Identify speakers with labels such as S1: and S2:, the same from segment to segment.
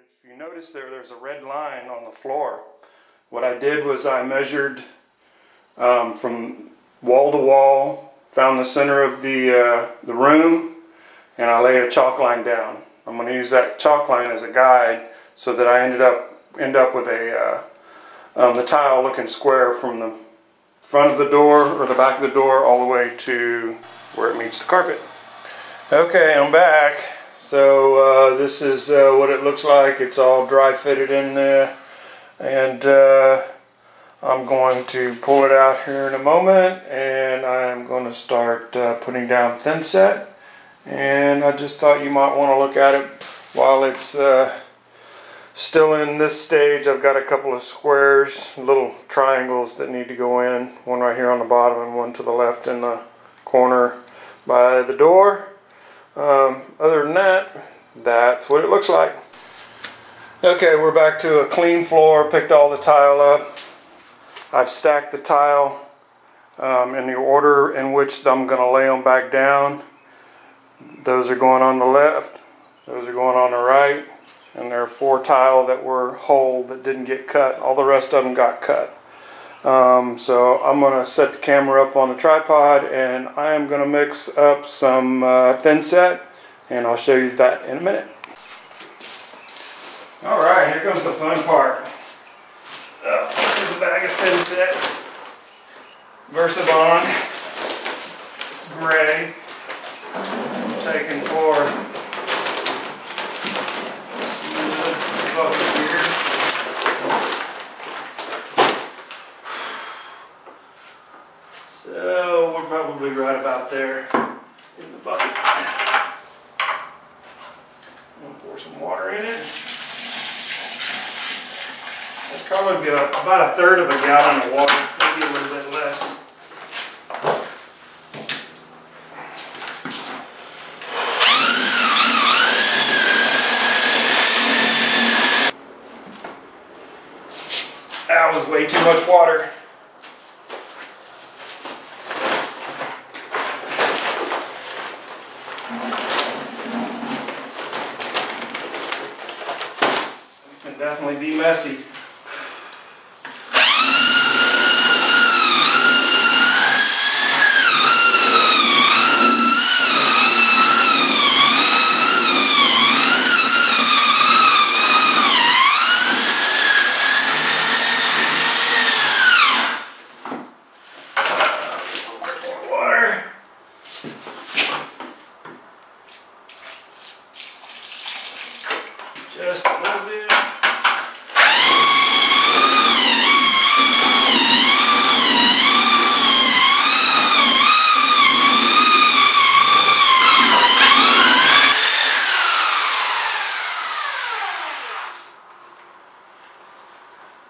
S1: If you notice there's a red line on the floor. What I did was I measured from wall to wall, found the center of the room, and I laid a chalk line down. I'm going to use that chalk line as a guide so that I end up with the tile looking square from the front of the door or the back of the door all the way to where it meets the carpet. Okay, I'm back. So this is what it looks like. It's all dry fitted in there, and I'm going to pull it out here in a moment, and I'm going to start putting down thin set. And I just thought you might want to look at it while it's still in this stage. I've got a couple of squares, little triangles that need to go in, one right here on the bottom and one to the left in the corner by the door. Other than that, that's what it looks like. Okay, we're back to a clean floor. Picked all the tile up. I've stacked the tile in the order in which I'm going to lay them back down. Those are going on the left, those are going on the right, and there are 4 tile that were whole that didn't get cut. All the rest of them got cut. So I'm going to set the camera up on the tripod, and I am going to mix up some thin set, and I'll show you that in a minute. Alright, here comes the fun part. Here's a bag of thin set. Versabond gray. Taken for bucket here. So we're probably right about there in the bucket. I'm going to pour some water in it. That's probably about a third of a gallon of water, maybe a little bit less. That was way too much water. It can definitely be messy. Just a little bit.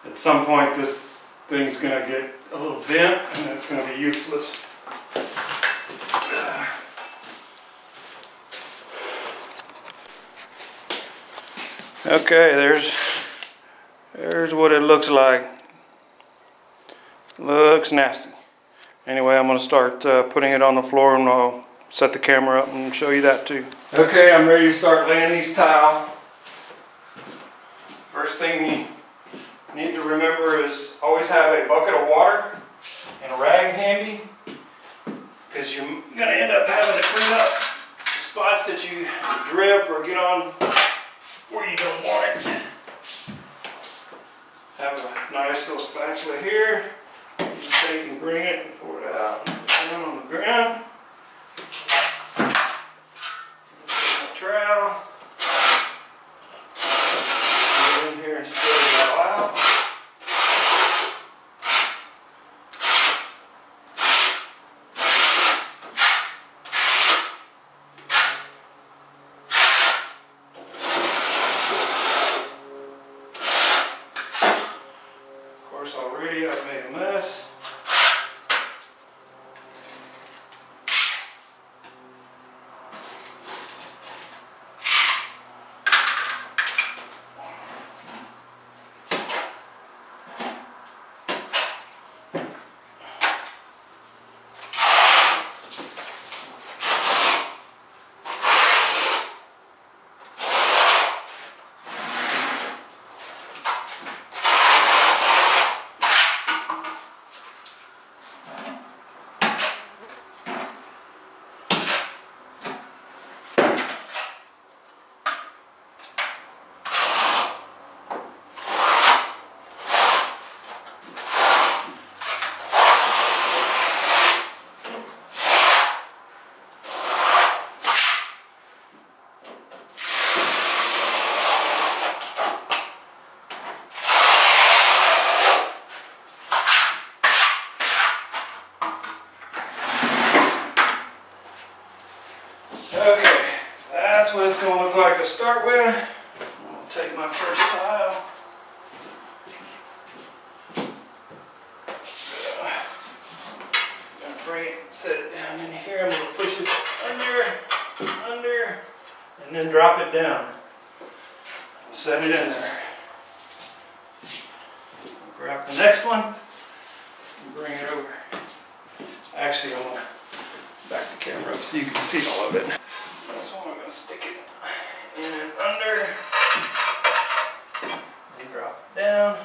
S1: At some point this thing's going to get a little bent and it's going to be useless. Okay, there's what it looks like. Looks nasty. Anyway, I'm going to start putting it on the floor, and I'll set the camera up and show you that too. Okay, I'm ready to start laying these tile. First thing you need to remember is always have a bucket of water and a rag handy, because you're going to end up having to clean up spots that you drip or get on where you don't want it. Have a nice little spatula here. You take and bring it and pour it out down on the ground. A trowel. Get in here and spread it all out. Already I've made a mess. Okay, that's what it's going to look like to start with. I'll take my first tile. I'm going to bring it, set it down in here. I'm going to push it under, and then drop it down. Set it in there. Grab the next one and bring it over. Actually, I want to back the camera up so you can see all of it. This one, I'm going to stick it in and under and drop it down.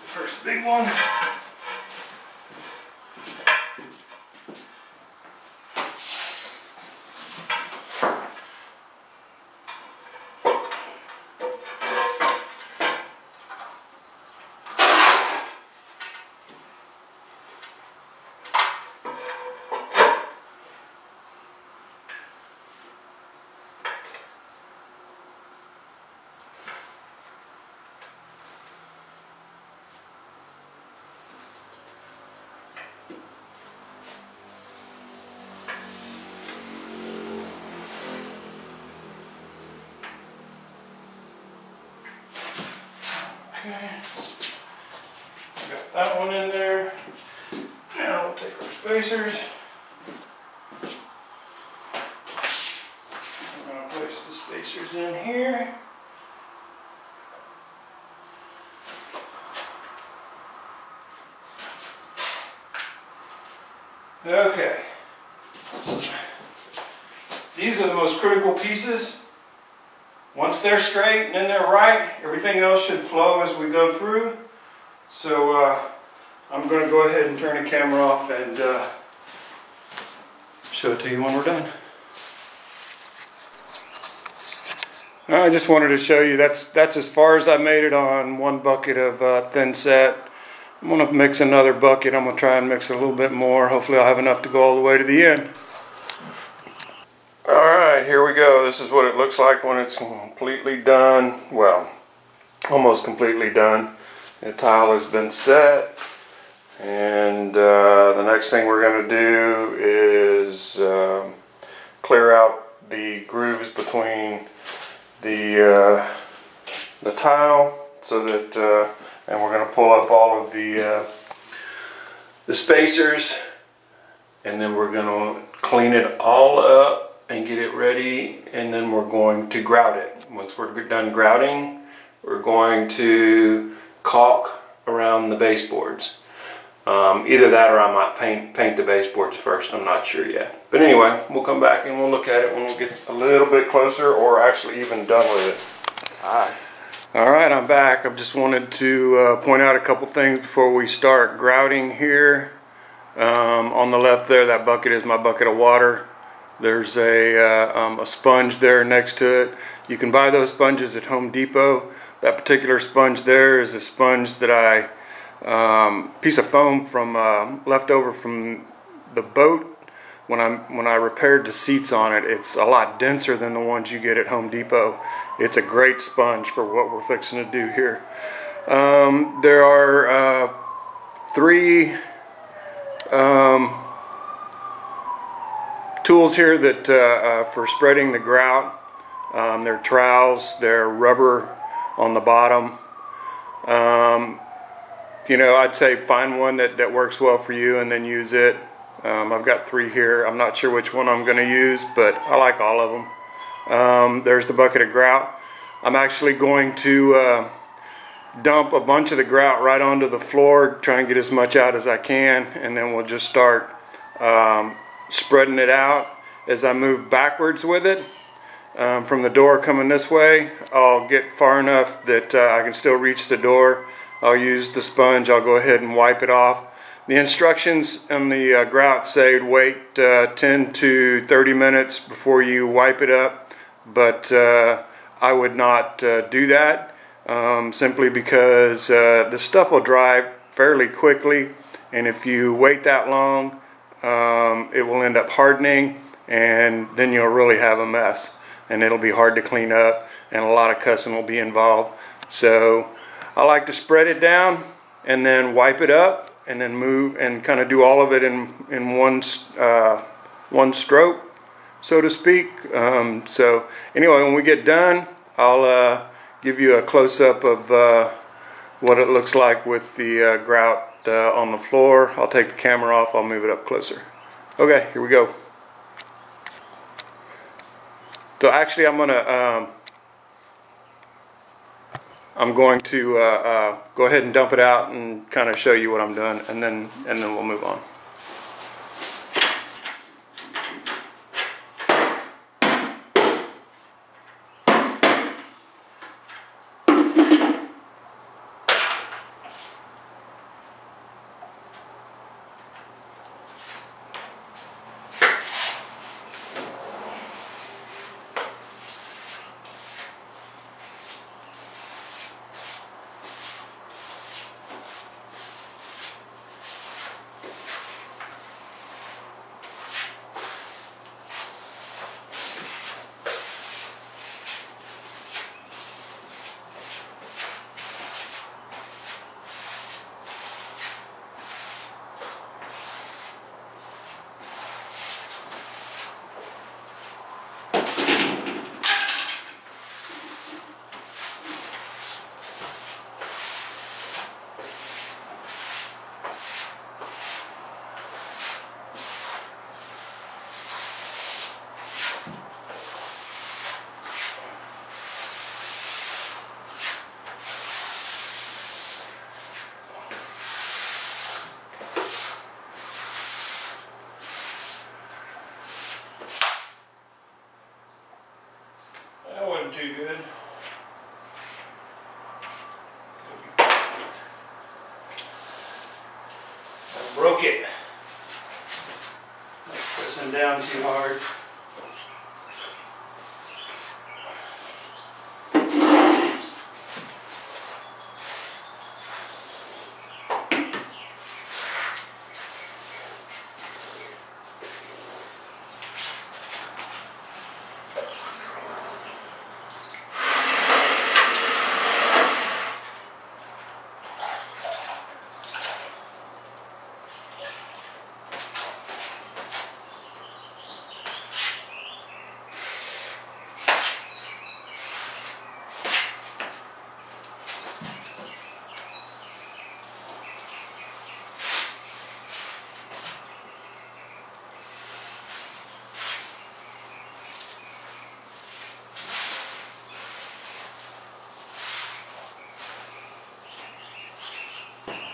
S1: First big one. Okay, got that one in there. Now we'll take our spacers. I'm going to place the spacers in here. Okay, these are the most critical pieces. Once they're straight and then they're right, everything else should flow as we go through. So I'm going to go ahead and turn the camera off and show it to you when we're done. I just wanted to show you that's as far as I made it on one bucket of thin set. I'm going to mix another bucket. I'm going to try and mix it a little bit more. Hopefully I'll have enough to go all the way to the end. Alright, here we go. This is what it looks like when it's completely done. Well, almost completely done. The tile has been set. And the next thing we're going to do is clear out the grooves between the tile so that, and we're going to pull up all of the spacers, and then we're going to clean it all up and get it ready, and then we're going to grout it. Once we're done grouting, we're going to caulk around the baseboards. Either that or I might paint the baseboards first. I'm not sure yet. But anyway, we'll come back and we'll look at it when we get a little bit closer or actually even done with it. Alright, I'm back. I just wanted to point out a couple things before we start grouting here. On the left there, that bucket is my bucket of water. There's a sponge there next to it. You can buy those sponges at Home Depot. That particular sponge there is a sponge that piece of foam from left over from the boat when I repaired the seats on it. It's a lot denser than the ones you get at Home Depot. It's a great sponge for what we're fixing to do here. There are 3 tools here that for spreading the grout. They're trowels, they're rubber on the bottom. You know, I'd say find one that works well for you and then use it. I've got 3 here. I'm not sure which one I'm going to use, but I like all of them. There's the bucket of grout. I'm actually going to dump a bunch of the grout right onto the floor, try and get as much out as I can, and then we'll just start spreading it out as I move backwards with it. From the door coming this way, I'll get far enough that I can still reach the door. I'll use the sponge. I'll go ahead and wipe it off. The instructions on the grout say wait 10 to 30 minutes before you wipe it up. but I would not do that simply because the stuff will dry fairly quickly, and if you wait that long, it will end up hardening, and then you'll really have a mess, and it'll be hard to clean up, and a lot of cussing will be involved. So I like to spread it down and then wipe it up and then move and kind of do all of it in one stroke, so to speak. So anyway, when we get done, I'll give you a close-up of what it looks like with the grout on the floor. I'll take the camera off, I'll move it up closer. Okay, here we go. So actually I'm going to go ahead and dump it out and kind of show you what I'm doing, and then we'll move on. Too good. I broke it. Not pressing down too hard.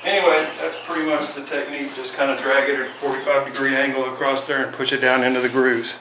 S1: Anyway, that's pretty much the technique. Just kind of drag it at a 45-degree angle across there and push it down into the grooves.